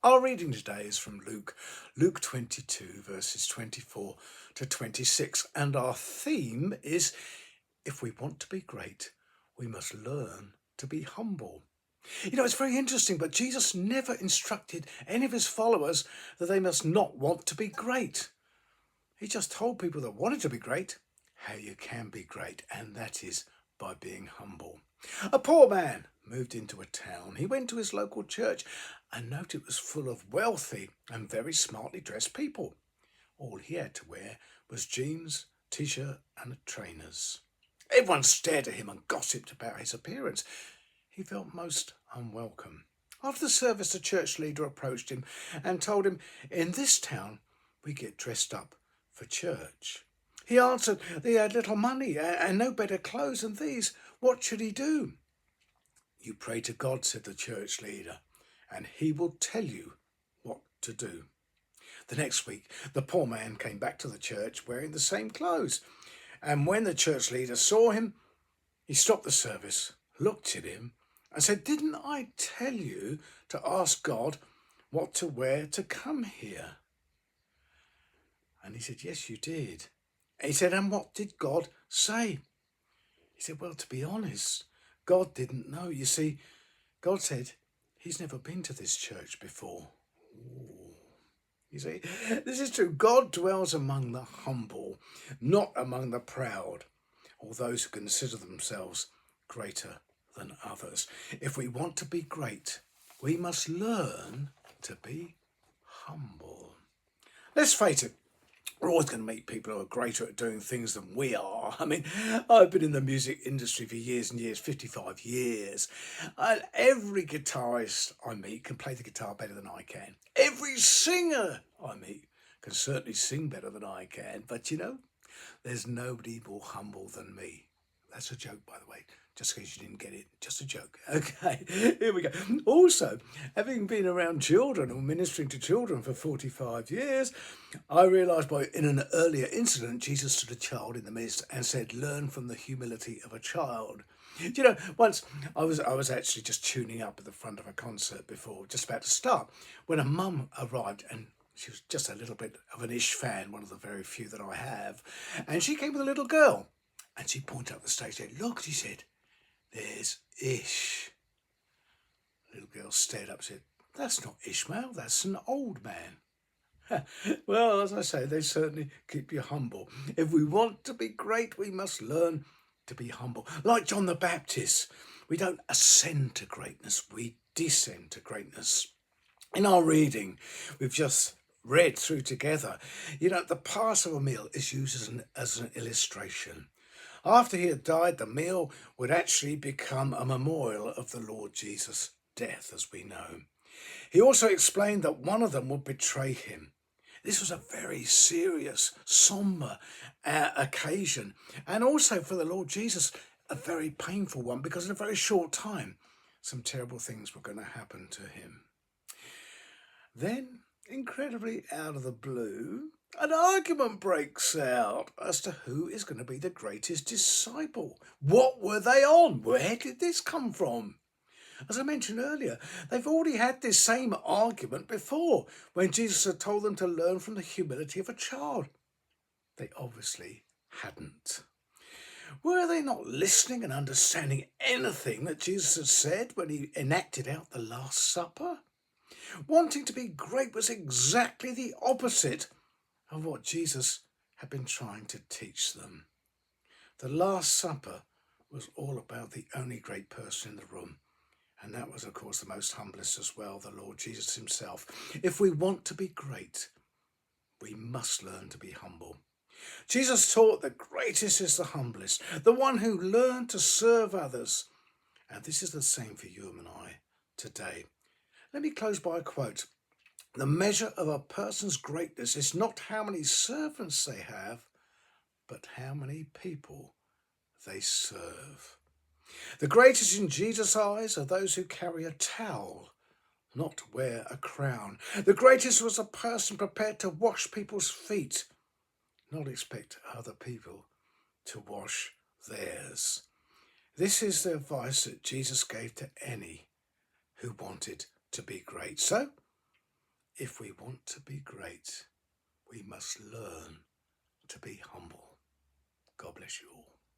Our reading today is from Luke 22, verses 24 to 26, and our theme is, if we want to be great, we must learn to be humble. It's very interesting, but Jesus never instructed any of his followers that they must not want to be great. He just told people that wanted to be great how you can be great, and that is by being humble. A poor man moved into a town. He went to his local church and noted it was full of wealthy and very smartly dressed people. All he had to wear was jeans, t-shirt and trainers. Everyone stared at him and gossiped about his appearance. He felt most unwelcome. After the service, the church leader approached him and told him, "In this town, we get dressed up for church." He answered that he had little money and no better clothes than these. What should he do? "You pray to God," said the church leader, "and he will tell you what to do." The next week, the poor man came back to the church wearing the same clothes. And when the church leader saw him, he stopped the service, looked at him and said, "Didn't I tell you to ask God what to wear to come here?" And he said, "Yes, you did." And he said, "And what did God say?" He said, "Well, to be honest, God didn't know. You see, God said he's never been to this church before." Ooh. You see, this is true. God dwells among the humble, not among the proud, or those who consider themselves greater than others. If we want to be great, we must learn to be humble. Let's face it, we're always going to meet people who are greater at doing things than we are. I mean, I've been in the music industry for years and years, 55 years. And every guitarist I meet can play the guitar better than I can. Every singer I meet can certainly sing better than I can. But there's nobody more humble than me. That's a joke, by the way, just in case you didn't get it. Just a joke. Okay, here we go. Also, having been around children or ministering to children for 45 years, I realised in an earlier incident, Jesus stood a child in the midst and said, "Learn from the humility of a child." Once I was actually just tuning up at the front of a concert before, just about to start, when a mum arrived, and she was just a little bit of an Ish fan, one of the very few that I have, and she came with a little girl. And she pointed up the stage and said, "Look," she said, "there's Ish." The little girl stared up and said, "That's not Ishmael, that's an old man." Well, as I say, they certainly keep you humble. If we want to be great, we must learn to be humble. Like John the Baptist, we don't ascend to greatness, we descend to greatness. In our reading, we've just read through together, the Passover meal is used as an illustration. After he had died, the meal would actually become a memorial of the Lord Jesus' death, as we know. He also explained that one of them would betray him. This was a very serious, sombre occasion, and also for the Lord Jesus, a very painful one, because in a very short time, some terrible things were going to happen to him. Then, incredibly out of the blue, an argument breaks out as to who is going to be the greatest disciple. What were they on? Where did this come from? As I mentioned earlier, they've already had this same argument before, when Jesus had told them to learn from the humility of a child. They obviously hadn't. Were they not listening and understanding anything that Jesus had said when he enacted out the Last Supper? Wanting to be great was exactly the opposite of what Jesus had been trying to teach them. The Last Supper was all about the only great person in the room, and that was, of course, the most humblest as well, the Lord Jesus himself. If we want to be great, we must learn to be humble. Jesus taught the greatest is the humblest, the one who learned to serve others. And this is the same for you and I today. Let me close by a quote. "The measure of a person's greatness is not how many servants they have, but how many people they serve." The greatest in Jesus' eyes are those who carry a towel, not wear a crown. The greatest was a person prepared to wash people's feet, not expect other people to wash theirs. This is the advice that Jesus gave to any who wanted to be great. So, if we want to be great, we must learn to be humble. God bless you all.